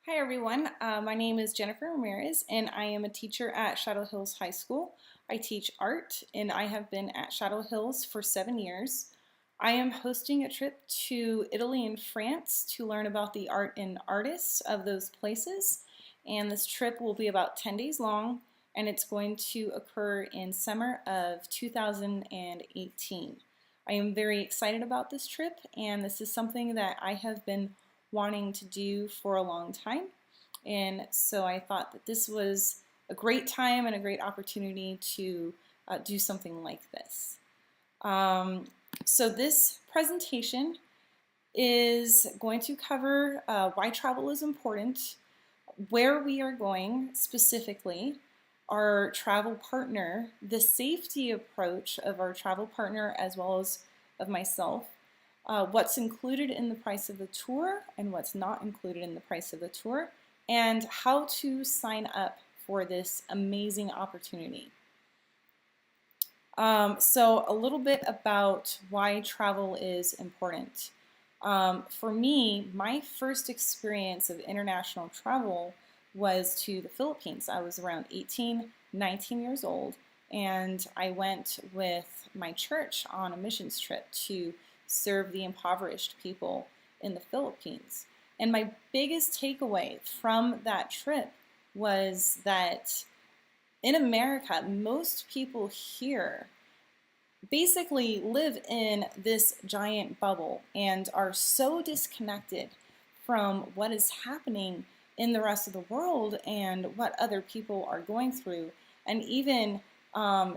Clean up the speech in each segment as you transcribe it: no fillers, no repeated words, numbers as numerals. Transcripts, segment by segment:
Hi everyone, my name is Jennifer Ramirez and I am a teacher at Shadow Hills High School. I teach art and I have been at Shadow Hills for 7 years. I am hosting a trip to Italy and France to learn about the art and artists of those places, and this trip will be about 10 days long and it's going to occur in summer of 2018. I am very excited about this trip, and this is something that I have been wanting to do for a long time. And so I thought that this was a great time and a great opportunity to do something like this. So this presentation is going to cover why travel is important, where we are going specifically, our travel partner, the safety approach of our travel partner as well as of myself, what's included in the price of the tour and what's not included in the price of the tour, and how to sign up for this amazing opportunity. So a little bit about why travel is important. For me, my first experience of international travel was to the Philippines. I was around 18, 19 years old, and I went with my church on a missions trip to serve the impoverished people in the Philippines. And my biggest takeaway from that trip was that in America, most people here basically live in this giant bubble and are so disconnected from what is happening in the rest of the world and what other people are going through, and even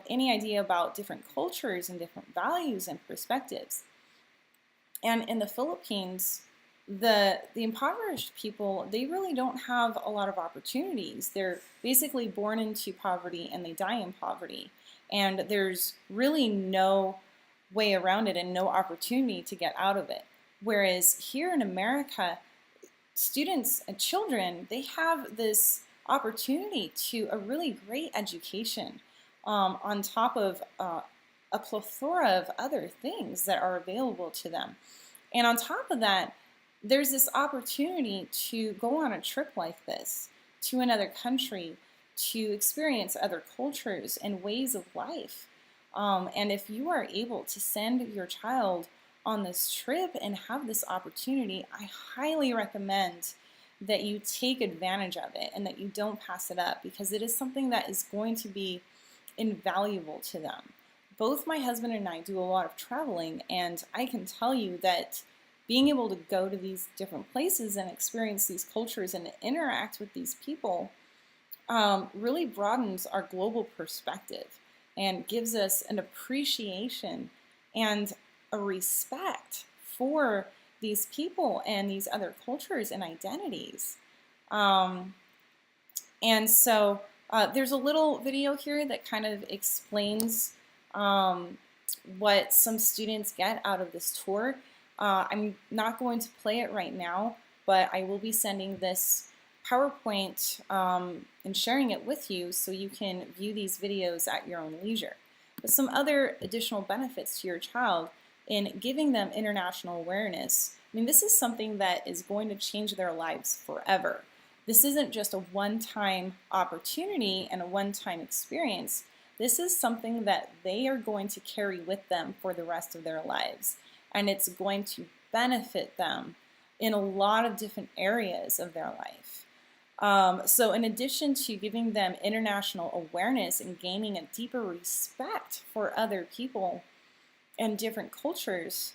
any idea about different cultures and different values and perspectives. And in the Philippines, the impoverished people, they really don't have a lot of opportunities. They're basically born into poverty and they die in poverty. And there's really no way around it and no opportunity to get out of it. Whereas here in America, students and children, they have this opportunity to a really great education on top of a plethora of other things that are available to them. And on top of that, there's this opportunity to go on a trip like this to another country, to experience other cultures and ways of life. And if you are able to send your child on this trip and have this opportunity, I highly recommend that you take advantage of it and that you don't pass it up, because it is something that is going to be invaluable to them. Both my husband and I do a lot of traveling, and I can tell you that being able to go to these different places and experience these cultures and interact with these people really broadens our global perspective and gives us an appreciation and a respect for these people and these other cultures and identities. And so there's a little video here that kind of explains what some students get out of this tour. I'm not going to play it right now, but I will be sending this PowerPoint and sharing it with you so you can view these videos at your own leisure. But some other additional benefits to your child in giving them international awareness. I mean, this is something that is going to change their lives forever. This isn't just a one-time opportunity and a one-time experience. This is something that they are going to carry with them for the rest of their lives, and it's going to benefit them in a lot of different areas of their life. So in addition to giving them international awareness and gaining a deeper respect for other people and different cultures,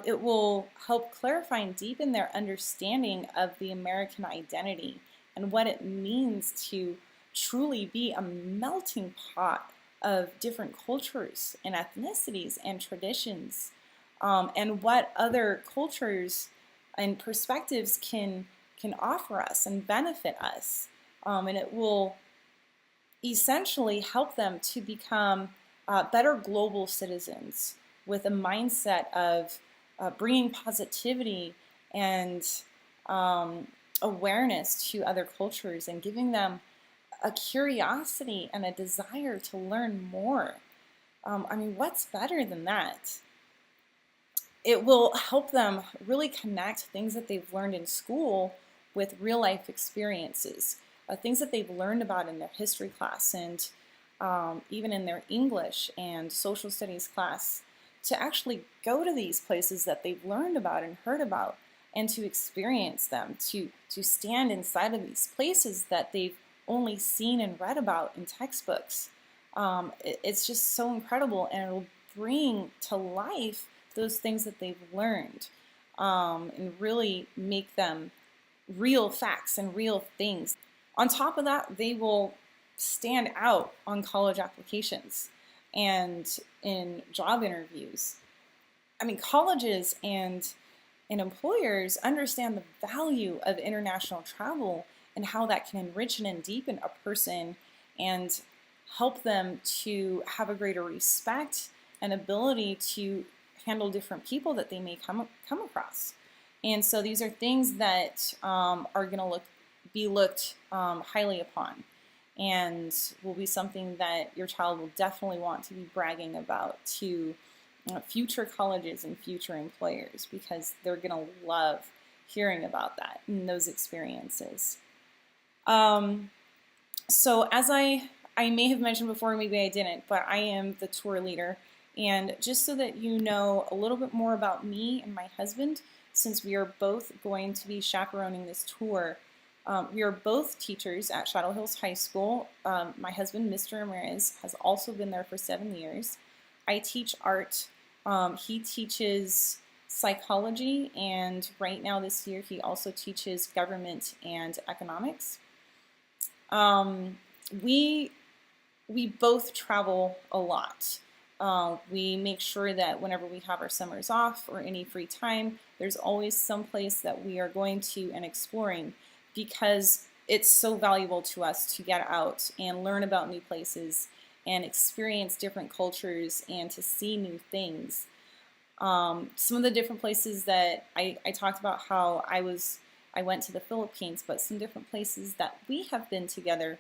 it will help clarify and deepen their understanding of the American identity and what it means to truly be a melting pot of different cultures and ethnicities and traditions, and what other cultures and perspectives can offer us and benefit us. And it will essentially help them to become better global citizens with a mindset of bringing positivity and awareness to other cultures and giving them a curiosity and a desire to learn more. I mean, what's better than that? It will help them really connect things that they've learned in school with real life experiences, things that they've learned about in their history class and even in their English and social studies class, to actually go to these places that they've learned about and heard about, and to experience them, to stand inside of these places that they've only seen and read about in textbooks. It's just so incredible, and it'll bring to life those things that they've learned, and really make them real facts and real things. On top of that, they will stand out on college applications and in job interviews. I mean, colleges and employers understand the value of international travel and how that can enrich and deepen a person and help them to have a greater respect and ability to handle different people that they may come across. And so these are things that are going to be looked highly upon, and will be something that your child will definitely want to be bragging about to future colleges and future employers, because they're going to love hearing about that and those experiences. So as I may have mentioned before, maybe I didn't, but I am the tour leader. And just so that you know a little bit more about me and my husband, since we are both going to be chaperoning this tour, we are both teachers at Shadow Hills High School. My husband, Mr. Ramirez, has also been there for 7 years. I teach art. He teaches psychology, and right now this year he also teaches government and economics. We both travel a lot. We make sure that whenever we have our summers off or any free time, there's always some place that we are going to and exploring, because it's so valuable to us to get out and learn about new places and experience different cultures and to see new things. Some of the different places that I talked about, how I went to the Philippines, but some different places that we have been together.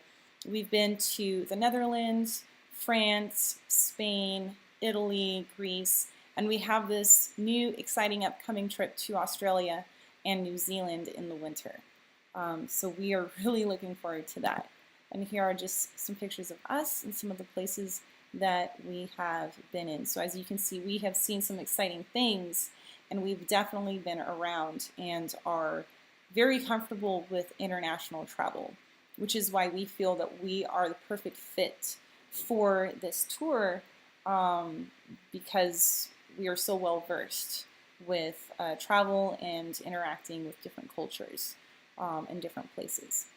We've been to the Netherlands, France, Spain, Italy, Greece, and we have this new exciting upcoming trip to Australia and New Zealand in the winter. So we are really looking forward to that. And here are just some pictures of us and some of the places that we have been in. So as you can see, we have seen some exciting things, and we've definitely been around and are very comfortable with international travel, which is why we feel that we are the perfect fit for this tour, because we are so well versed with travel and interacting with different cultures in different places.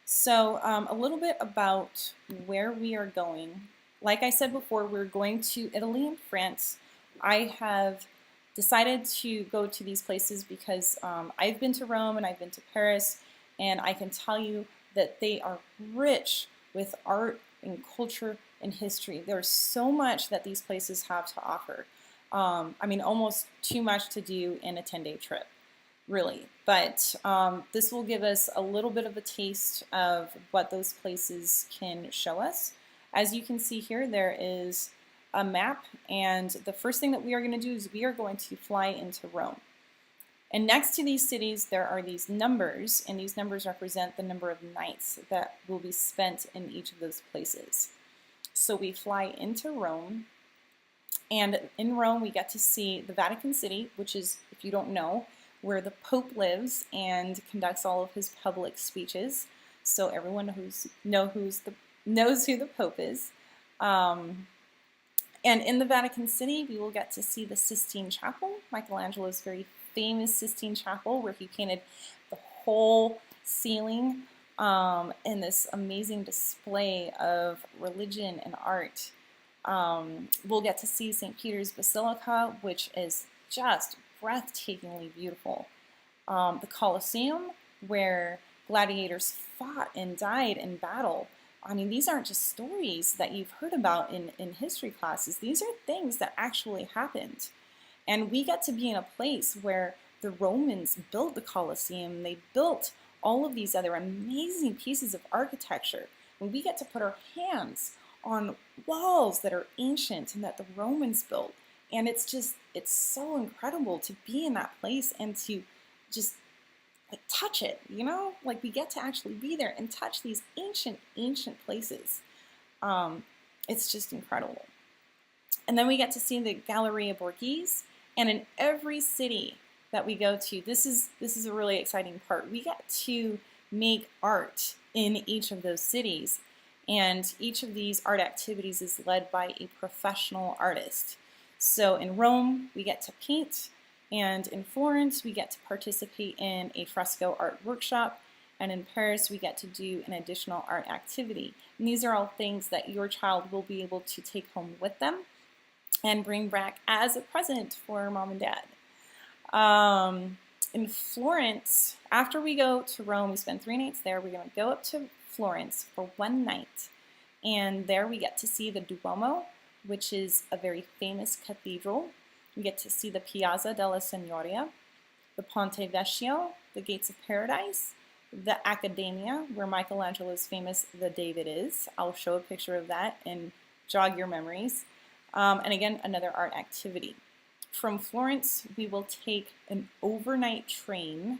So a little bit about where we are going. Like I said before, we're going to Italy and France. I have decided to go to these places because I've been to Rome and I've been to Paris, and I can tell you that they are rich with art and culture and history. There's so much that these places have to offer. I mean, almost too much to do in a 10-day trip, really. But this will give us a little bit of a taste of what those places can show us. As you can see here, there is a map, and the first thing that we are going to do is we are going to fly into Rome. And next to these cities, there are these numbers, and these numbers represent the number of nights that will be spent in each of those places. So we fly into Rome, and in Rome we get to see the Vatican City, which is, if you don't know, where the Pope lives and conducts all of his public speeches. So everyone knows who the Pope is. And in the Vatican City, we will get to see the Sistine Chapel, Michelangelo's very famous Sistine Chapel, where he painted the whole ceiling in this amazing display of religion and art. We'll get to see St. Peter's Basilica, which is just breathtakingly beautiful. The Colosseum, where gladiators fought and died in battle. I mean, these aren't just stories that you've heard about in history classes. These are things that actually happened. And we get to be in a place where the Romans built the Colosseum. They built all of these other amazing pieces of architecture. And we get to put our hands on walls that are ancient and that the Romans built. And it's so incredible to be in that place and to just like touch it, you know? Like we get to actually be there and touch these ancient, ancient places. Um, it's just incredible. And then we get to see the Galleria Borghese, and in every city that we go to, this is a really exciting part. We get to make art in each of those cities, and each of these art activities is led by a professional artist. So in Rome, we get to paint, and in Florence, we get to participate in a fresco art workshop, and in Paris, we get to do an additional art activity. And these are all things that your child will be able to take home with them and bring back as a present for mom and dad. In Florence, after we go to Rome, we spend 3 nights there. We're going to go up to Florence for 1 night, and there we get to see the Duomo, which is a very famous cathedral. We get to see the Piazza della Signoria, the Ponte Vecchio, the Gates of Paradise, the Accademia, where Michelangelo's famous The David is. I'll show a picture of that and jog your memories. And again, another art activity. From Florence, we will take an overnight train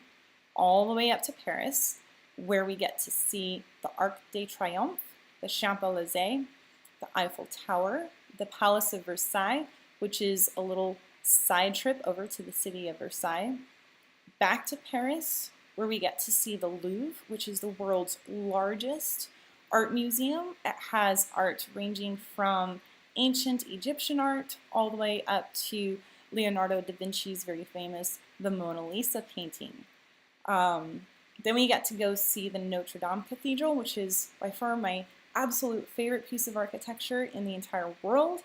all the way up to Paris, where we get to see the Arc de Triomphe, the Champs-Élysées, the Eiffel Tower, the Palace of Versailles, which is a little side trip over to the city of Versailles, back to Paris, where we get to see the Louvre, which is the world's largest art museum. It has art ranging from ancient Egyptian art all the way up to Leonardo da Vinci's very famous The Mona Lisa painting. Then we get to go see the Notre Dame Cathedral, which is by far my absolute favorite piece of architecture in the entire world.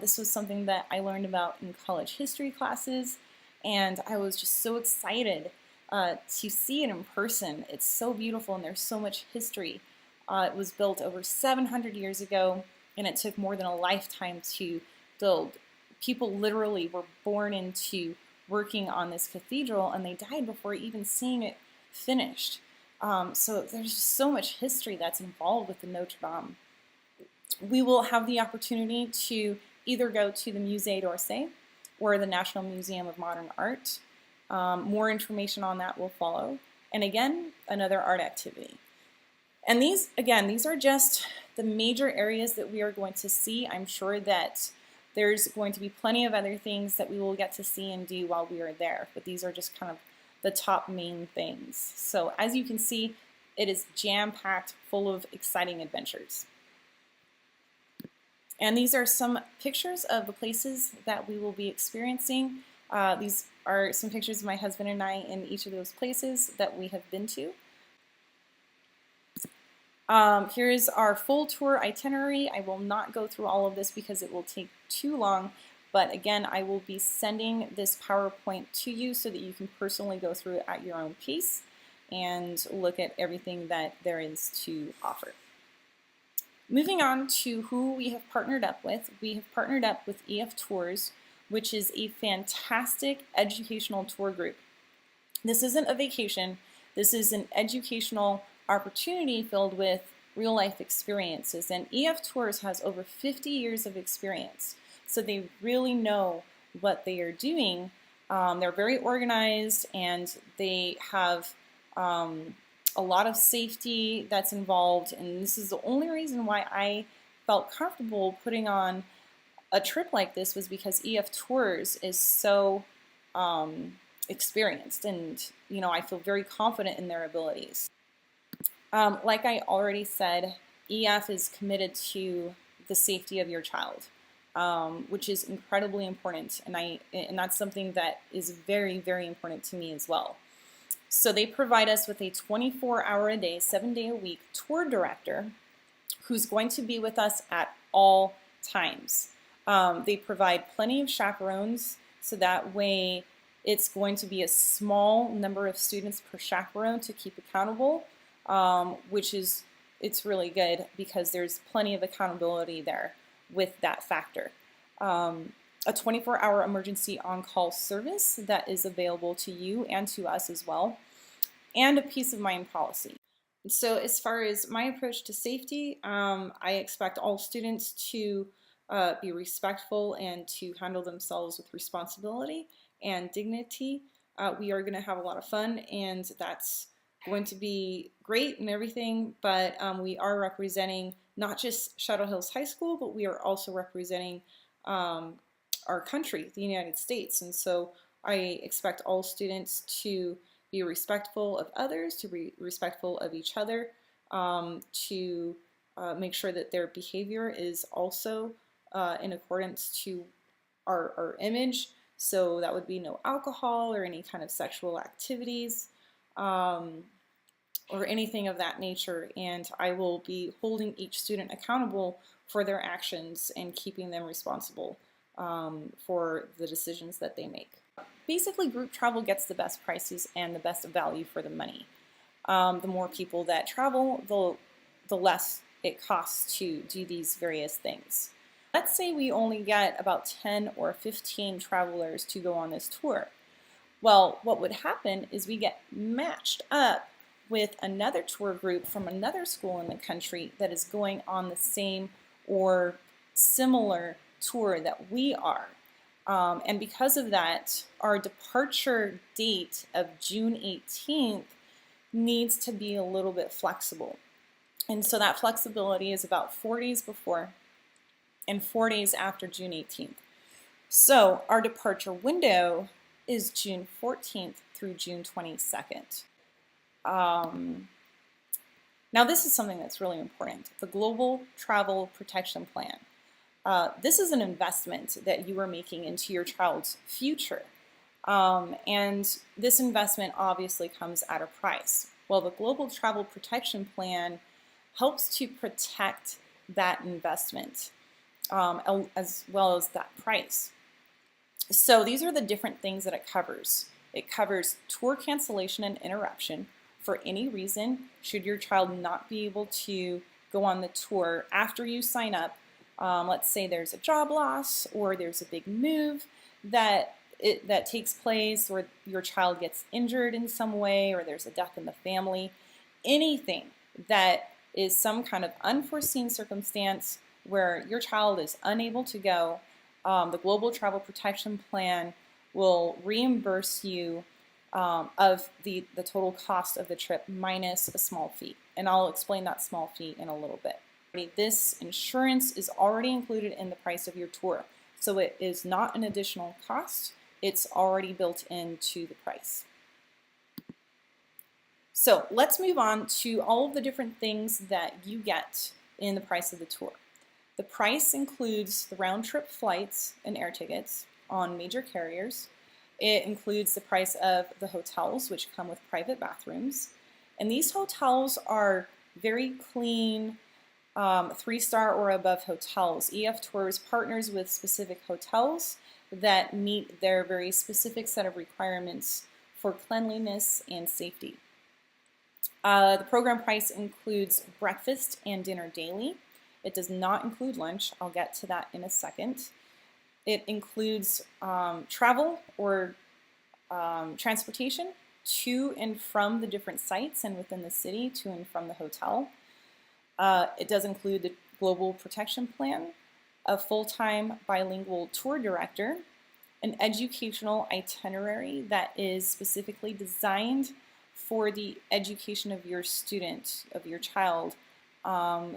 This was something that I learned about in college history classes, and I was just so excited to see it in person. It's so beautiful and there's so much history. It was built over 700 years ago, and it took more than a lifetime to build. People literally were born into working on this cathedral, and they died before even seeing it finished. So there's just so much history that's involved with the Notre Dame. We will have the opportunity to either go to the Musée d'Orsay or the National Museum of Modern Art. More information on that will follow. And again, another art activity. And these, again, these are just the major areas that we are going to see. I'm sure that there's going to be plenty of other things that we will get to see and do while we are there, but these are just kind of the top main things. So as you can see, it is jam-packed full of exciting adventures. And these are some pictures of the places that we will be experiencing. These are some pictures of my husband and I in each of those places that we have been to. Here's our full tour itinerary. I will not go through all of this because it will take too long, but again, I will be sending this PowerPoint to you so that you can personally go through it at your own pace and look at everything that there is to offer. Moving on to who we have partnered up with. We have partnered up with EF Tours, which is a fantastic educational tour group. This isn't a vacation. This is an educational opportunity filled with real-life experiences. And EF Tours has over 50 years of experience, so they really know what they are doing. They're very organized, and they have a lot of safety that's involved, and this is the only reason why I felt comfortable putting on a trip like this, was because EF Tours is so experienced, and I feel very confident in their abilities. Like I already said, EF is committed to the safety of your child, which is incredibly important, and that's something that is very, very important to me as well. So they provide us with a 24-hour-a-day, 7-day-a-week tour director who's going to be with us at all times. They provide plenty of chaperones, so that way it's going to be a small number of students per chaperone to keep accountable, it's really good because there's plenty of accountability there with that factor. A 24-hour emergency on-call service that is available to you and to us as well, and a peace of mind policy. So as far as my approach to safety, I expect all students to be respectful and to handle themselves with responsibility and dignity. We are going to have a lot of fun, and that's going to be great and everything, but we are representing not just Shadow Hills High School, but we are also representing our country, the United States. And so I expect all students to be respectful of others, to be respectful of each other, to make sure that their behavior is also in accordance to our image. So that would be no alcohol or any kind of sexual activities or anything of that nature. And I will be holding each student accountable for their actions and keeping them responsible for the decisions that they make. Basically, group travel gets the best prices and the best value for the money. The more people that travel, the less it costs to do these various things. Let's say we only get about 10 or 15 travelers to go on this tour. Well, what would happen is we get matched up with another tour group from another school in the country that is going on the same or similar tour that we are. And because of that, our departure date of June 18th needs to be a little bit flexible. And so that flexibility is about 4 days before and 4 days after June 18th. So our departure window is June 14th through June 22nd. Now this is something that's really important. The Global Travel Protection Plan. This is an investment that you are making into your child's future. And this investment obviously comes at a price. Well, the Global Travel Protection Plan helps to protect that investment as well as that price. So these are the different things that it covers. It covers tour cancellation and interruption for any reason should your child not be able to go on the tour after you sign up. Let's say there's a job loss or there's a big move that takes place, or your child gets injured in some way, or there's a death in the family. Anything that is some kind of unforeseen circumstance where your child is unable to go, the Global Travel Protection Plan will reimburse you of the total cost of the trip minus a small fee. And I'll explain that small fee in a little bit. This insurance is already included in the price of your tour, so it is not an additional cost. It's already built into the price. So let's move on to all of the different things that you get in the price of the tour. The price includes the round-trip flights and air tickets on major carriers. It includes the price of the hotels, which come with private bathrooms. And these hotels are very clean, 3-star or above hotels. EF Tours partners with specific hotels that meet their very specific set of requirements for cleanliness and safety. The program price includes breakfast and dinner daily. It does not include lunch. I'll get to that in a second. It includes travel or transportation to and from the different sites and within the city, to and from the hotel. It does include the Global Protection Plan, a full-time bilingual tour director, an educational itinerary that is specifically designed for the education of your student, of your child,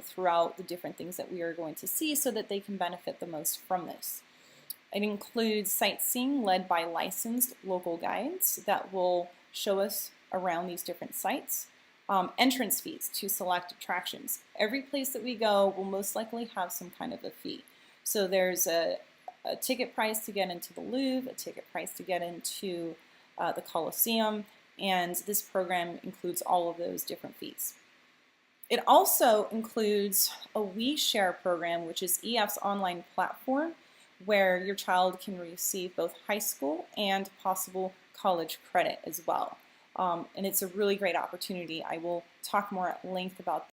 throughout the different things that we are going to see so that they can benefit the most from this. It includes sightseeing led by licensed local guides that will show us around these different sites. Entrance fees to select attractions. Every place that we go will most likely have some kind of a fee. So there's a ticket price to get into the Louvre, a ticket price to get into the Colosseum, and this program includes all of those different fees. It also includes a We Share program, which is EF's online platform where your child can receive both high school and possible college credit as well. And it's a really great opportunity. I will talk more at length about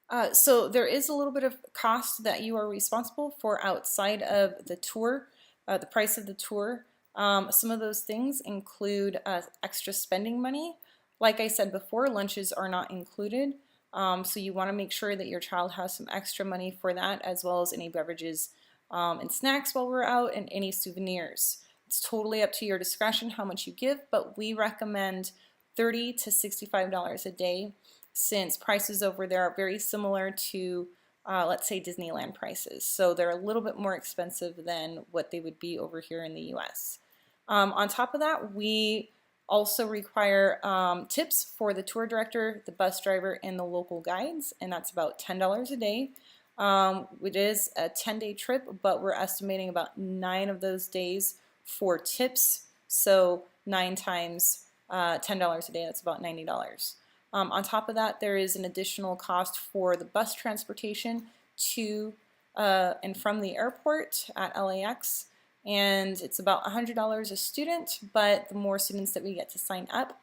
that. So there is a little bit of cost that you are responsible for outside of the tour, the price of the tour. Some of those things include extra spending money. Like I said before, lunches are not included. So you want to make sure that your child has some extra money for that, as well as any beverages and snacks while we're out, and any souvenirs It's totally up to your discretion how much you give, but we recommend $30 to $65 a day, since prices over there are very similar to let's say Disneyland prices. So they're a little bit more expensive than what they would be over here in the US. On top of that, we also require tips for the tour director, the bus driver, and the local guides, and that's about $10 a day. It is a 10-day trip, but we're estimating about 9 of those days for tips. So 9 times $10 a day, that's about $90. On top of that, there is an additional cost for the bus transportation to and from the airport at LAX, and it's about $100 a student, but the more students that we get to sign up,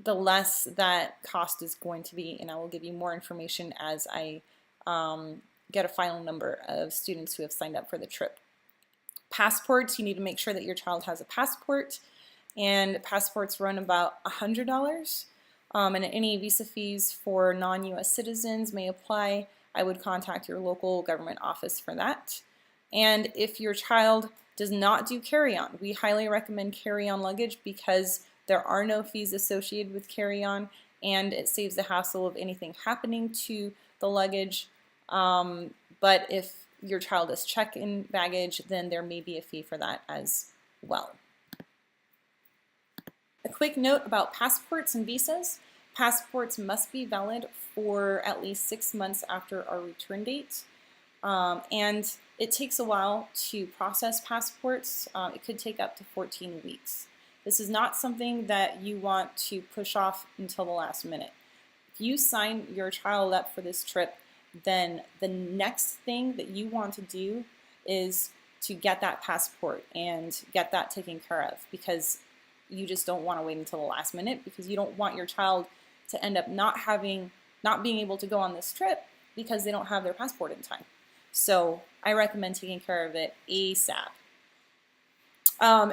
the less that cost is going to be, and I will give you more information as I get a final number of students who have signed up for the trip. Passports, you need to make sure that your child has a passport, and passports run about $100. And any visa fees for non-US citizens may apply. I would contact your local government office for that. And if your child does not do carry-on, we highly recommend carry-on luggage because there are no fees associated with carry-on, and it saves the hassle of anything happening to the luggage. But if your child does check-in baggage, then there may be a fee for that as well. A quick note about passports and visas. Passports must be valid for at least 6 months after our return date. And it takes a while to process passports. It could take up to 14 weeks. This is not something that you want to push off until the last minute. If you sign your child up for this trip, then the next thing that you want to do is to get that passport and get that taken care of, because you just don't want to wait until the last minute, because you don't want your child to end up not being able to go on this trip because they don't have their passport in time. So I recommend taking care of it ASAP.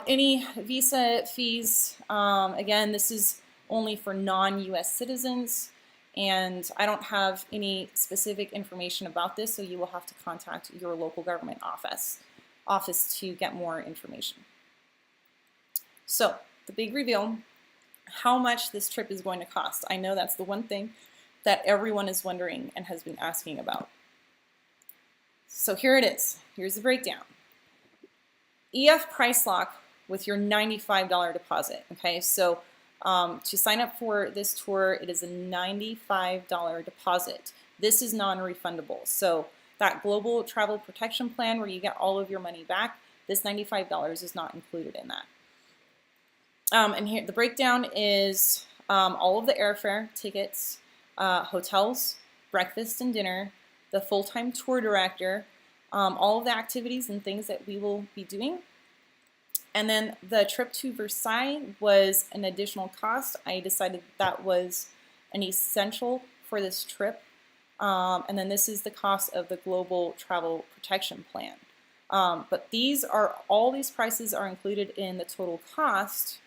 Any visa fees, again, this is only for non-US citizens, and I don't have any specific information about this, so you will have to contact your local government office to get more information. So the big reveal, how much this trip is going to cost. I know that's the one thing that everyone is wondering and has been asking about. So here it is. Here's the breakdown. EF price lock with your $95 deposit. Okay, so to sign up for this tour, it is a $95 deposit. This is non-refundable. So that global travel protection plan where you get all of your money back, this $95 is not included in that. And here the breakdown is all of the airfare, tickets, hotels, breakfast and dinner, the full-time tour director, all of the activities and things that we will be doing. And then the trip to Versailles was an additional cost. I decided that was an essential for this trip. And then this is the cost of the global travel protection plan. But all these prices are included in the total cost,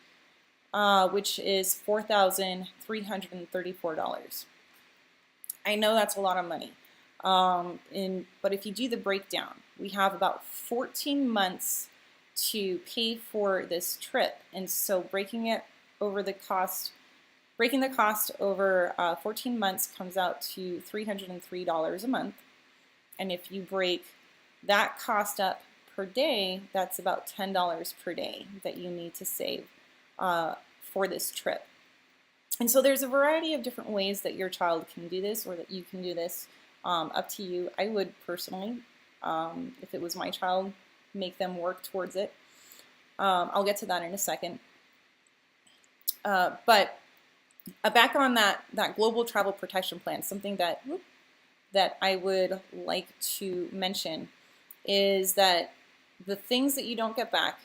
which is $4,334. I know that's a lot of money, but if you do the breakdown, we have about 14 months to pay for this trip, and so breaking the cost over 14 months comes out to $303 a month. And if you break that cost up per day, that's about $10 per day that you need to save for this trip. And so there's a variety of different ways that your child can do this, or that you can do this, up to you. I would personally, if it was my child, make them work towards it. I'll get to that in a second. But back on that global travel protection plan, something that I would like to mention is that the things that you don't get back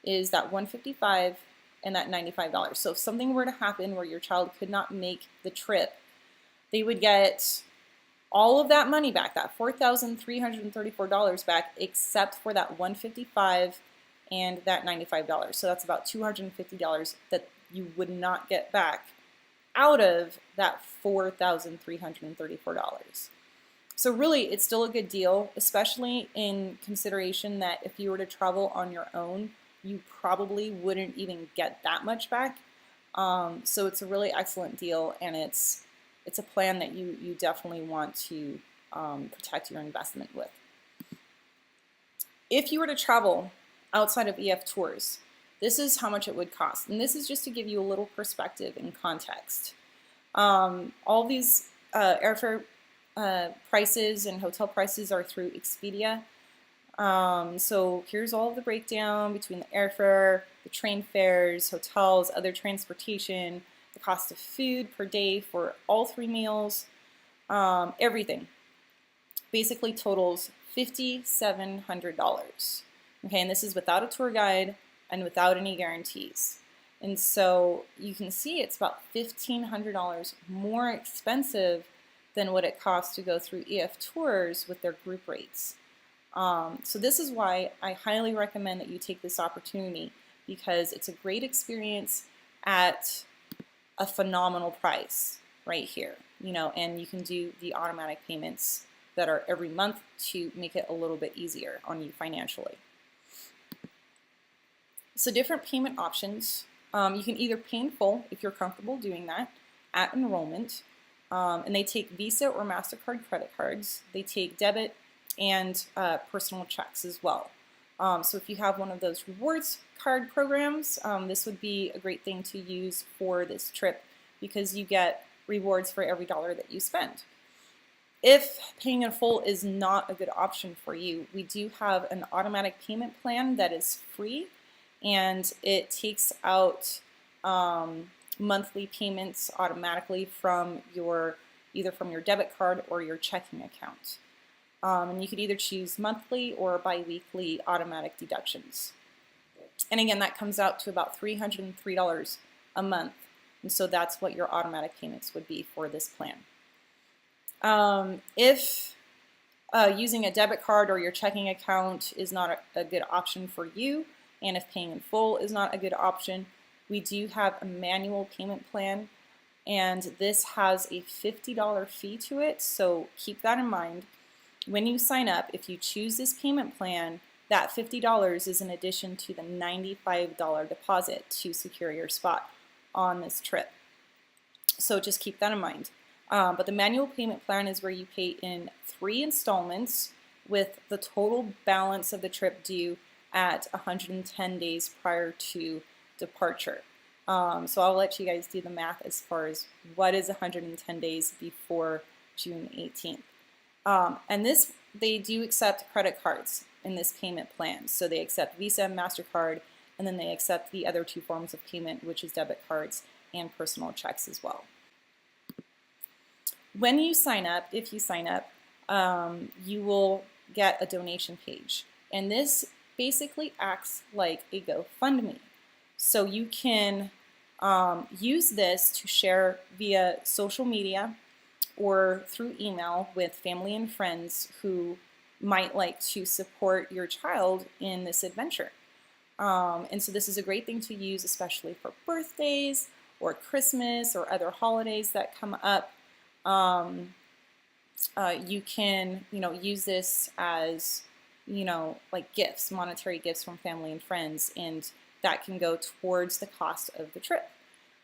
is that $155 and that $95. So if something were to happen where your child could not make the trip, they would get all of that money back, that $4,334 back, except for that $155 and that $95. So that's about $250 that you would not get back out of that $4,334. So really, it's still a good deal, especially in consideration that if you were to travel on your own, you probably wouldn't even get that much back. So it's a really excellent deal, and it's a plan that you definitely want to protect your investment with. If you were to travel outside of EF Tours, this is how much it would cost. And this is just to give you a little perspective and context. All these airfare prices and hotel prices are through Expedia. So here's all of the breakdown between the airfare, the train fares, hotels, other transportation, the cost of food per day for all 3 meals, everything. Basically totals $5,700. Okay, and this is without a tour guide and without any guarantees. And so you can see it's about $1,500 more expensive than what it costs to go through EF Tours with their group rates. So this is why I highly recommend that you take this opportunity, because it's a great experience at a phenomenal price right here, and you can do the automatic payments that are every month to make it a little bit easier on you financially. So different payment options. You can either pay in full if you're comfortable doing that at enrollment, and they take Visa or MasterCard credit cards. They take debit and personal checks as well. So if you have one of those rewards card programs, this would be a great thing to use for this trip, because you get rewards for every dollar that you spend. If paying in full is not a good option for you, we do have an automatic payment plan that is free, and it takes out monthly payments automatically from either from your debit card or your checking account. And you could either choose monthly or bi-weekly automatic deductions. And again, that comes out to about $303 a month. And so that's what your automatic payments would be for this plan. If using a debit card or your checking account is not a good option for you, and if paying in full is not a good option, we do have a manual payment plan, and this has a $50 fee to it, so keep that in mind. When you sign up, if you choose this payment plan, that $50 is in addition to the $95 deposit to secure your spot on this trip. So just keep that in mind. But the manual payment plan is where you pay in 3 installments with the total balance of the trip due at 110 days prior to departure. So I'll let you guys do the math as far as what is 110 days before June 18th. And they do accept credit cards in this payment plan. So they accept Visa, MasterCard, and then they accept the other 2 forms of payment, which is debit cards and personal checks as well. When you sign up, if you sign up, you will get a donation page. And this basically acts like a GoFundMe. So you can use this to share via social media or through email with family and friends who might like to support your child in this adventure. And so this is a great thing to use, especially for birthdays or Christmas or other holidays that come up. You can, use this as, like gifts, monetary gifts from family and friends, and that can go towards the cost of the trip.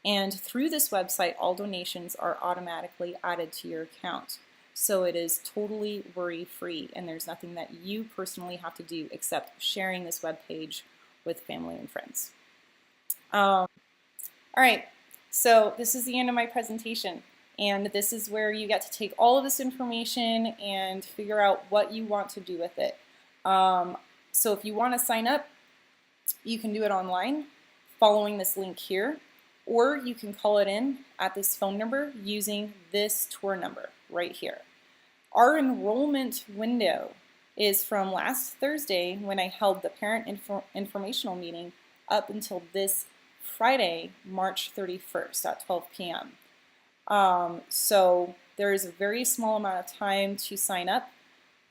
And through this website, all donations are automatically added to your account. So it is totally worry-free, and there's nothing that you personally have to do except sharing this web page with family and friends. All right, so this is the end of my presentation. And this is where you get to take all of this information and figure out what you want to do with it. So if you want to sign up, you can do it online following this link here, or you can call it in at this phone number using this tour number right here. Our enrollment window is from last Thursday when I held the parent informational meeting up until this Friday, March 31st at 12 p.m. So there is a very small amount of time to sign up,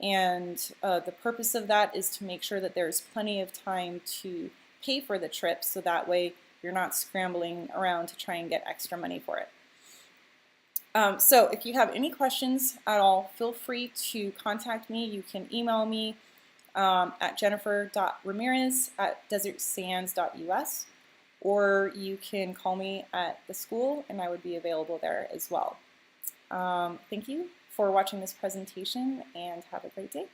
and the purpose of that is to make sure that there's plenty of time to pay for the trip, so that way you're not scrambling around to try and get extra money for it. So if you have any questions at all, feel free to contact me. You can email me at jennifer.ramirez@desertsands.us, or you can call me at the school and I would be available there as well. Thank you for watching this presentation and have a great day.